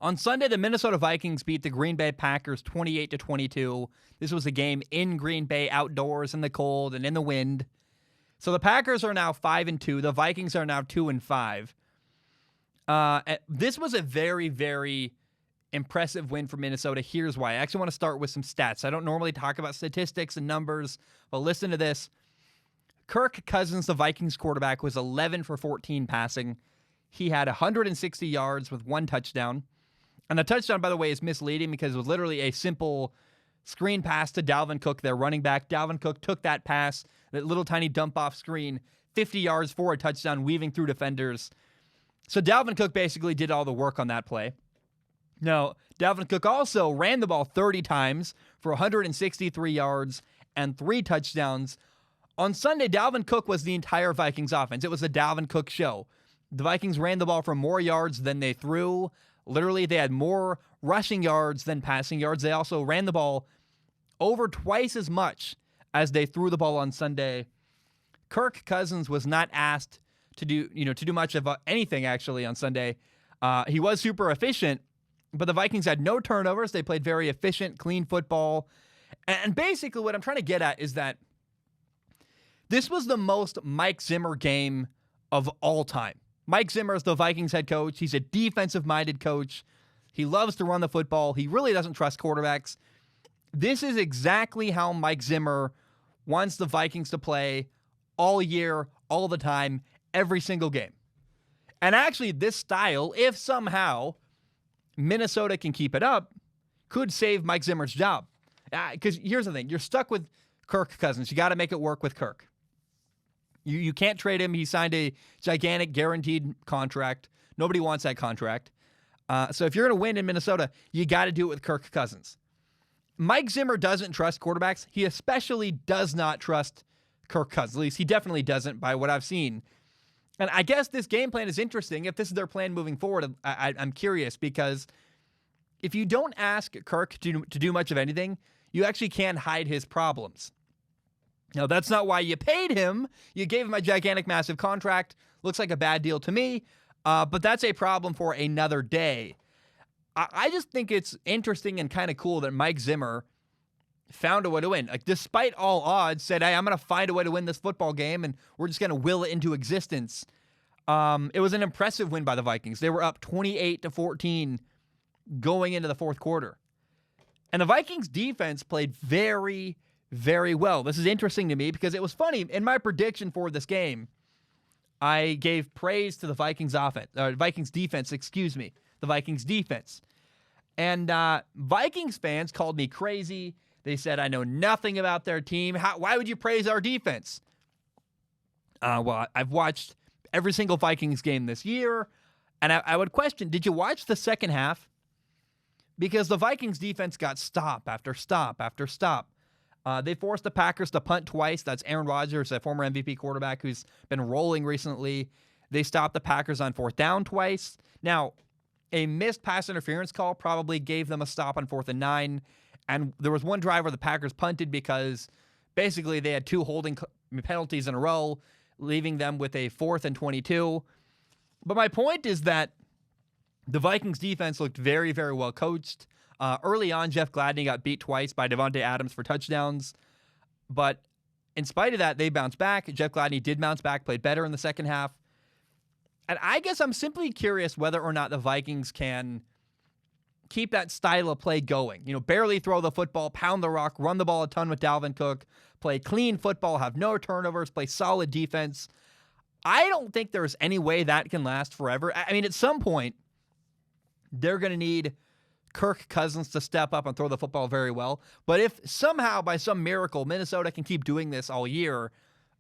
On Sunday, the Minnesota Vikings beat the Green Bay Packers 28-22. This was a game in Green Bay, outdoors in the cold and in the wind. So the Packers are now 5-2. The Vikings are now 2-5. This was a very, very impressive win for Minnesota. Here's why. I actually want to start with some stats. I don't normally talk about statistics and numbers, but listen to this. Kirk Cousins, the Vikings quarterback, was 11 for 14 passing. He had 160 yards with 1 touchdown. And the touchdown, by the way, is misleading because it was literally a simple screen pass to Dalvin Cook, their running back. Dalvin Cook took that pass, that little tiny dump off screen, 50 yards for a touchdown, weaving through defenders. So Dalvin Cook basically did all the work on that play. Now, Dalvin Cook also ran the ball 30 times for 163 yards and 3 touchdowns. On Sunday, Dalvin Cook was the entire Vikings offense. It was a Dalvin Cook show. The Vikings ran the ball for more yards than they threw. Literally, they had more rushing yards than passing yards. They also ran the ball over twice as much as they threw the ball on Sunday. Kirk Cousins was not asked to do much of anything actually on Sunday. He was super efficient, but the Vikings had no turnovers. They played very efficient, clean football. And basically what I'm trying to get at is that this was the most Mike Zimmer game of all time. Mike Zimmer is the Vikings head coach. He's a defensive-minded coach. He loves to run the football. He really doesn't trust quarterbacks. This is exactly how Mike Zimmer wants the Vikings to play all year, all the time, every single game. And actually, this style, if somehow Minnesota can keep it up, could save Mike Zimmer's job. Because here's the thing. You're stuck with Kirk Cousins. You got to make it work with Kirk. You can't trade him. He signed a gigantic guaranteed contract. Nobody wants that contract. So if you're going to win in Minnesota, you got to do it with Kirk Cousins. Mike Zimmer doesn't trust quarterbacks. He especially does not trust Kirk Cousins. At least he definitely doesn't by what I've seen. And I guess this game plan is interesting. If this is their plan moving forward, I'm curious because if you don't ask Kirk to do much of anything, you actually can't hide his problems. Now, that's not why you paid him. You gave him a gigantic, massive contract. Looks like a bad deal to me, but that's a problem for another day. I just think it's interesting and kind of cool that Mike Zimmer found a way to win. Like, despite all odds, said, hey, I'm going to find a way to win this football game, and we're just going to will it into existence. It was an impressive win by the Vikings. They were up 28-14 going into the fourth quarter. And the Vikings defense played very, very well. This is interesting to me because it was funny. In my prediction for this game, I gave praise to the Vikings defense. The Vikings defense. And Vikings fans called me crazy. They said, I know nothing about their team. Why would you praise our defense? Well, I've watched every single Vikings game this year, and I would question, did you watch the second half? Because the Vikings defense got stop after stop after stop. They forced the Packers to punt twice. That's Aaron Rodgers, a former MVP quarterback who's been rolling recently. They stopped the Packers on 4th down twice. Now, a missed pass interference call probably gave them a stop on 4th and 9. And there was one drive where the Packers punted because basically they had 2 holding penalties in a row, leaving them with a 4th and 22. But my point is that the Vikings defense looked very, very well coached. Early on, Jeff Gladney got beat twice by Devontae Adams for touchdowns. But in spite of that, they bounced back. Jeff Gladney did bounce back, played better in the second half. And I guess I'm simply curious whether or not the Vikings can keep that style of play going. Barely throw the football, pound the rock, run the ball a ton with Dalvin Cook, play clean football, have no turnovers, play solid defense. I don't think there's any way that can last forever. I mean, at some point, they're going to need Kirk Cousins to step up and throw the football very well. But if somehow, by some miracle, Minnesota can keep doing this all year,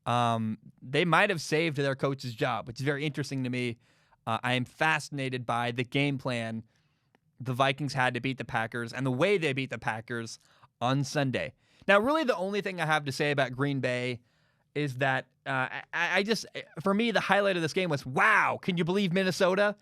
they might have saved their coach's job, which is very interesting to me. I am fascinated by the game plan the Vikings had to beat the Packers and the way they beat the Packers on Sunday. Now, really the only thing I have to say about Green Bay is that for me, the highlight of this game was, wow, can you believe Minnesota?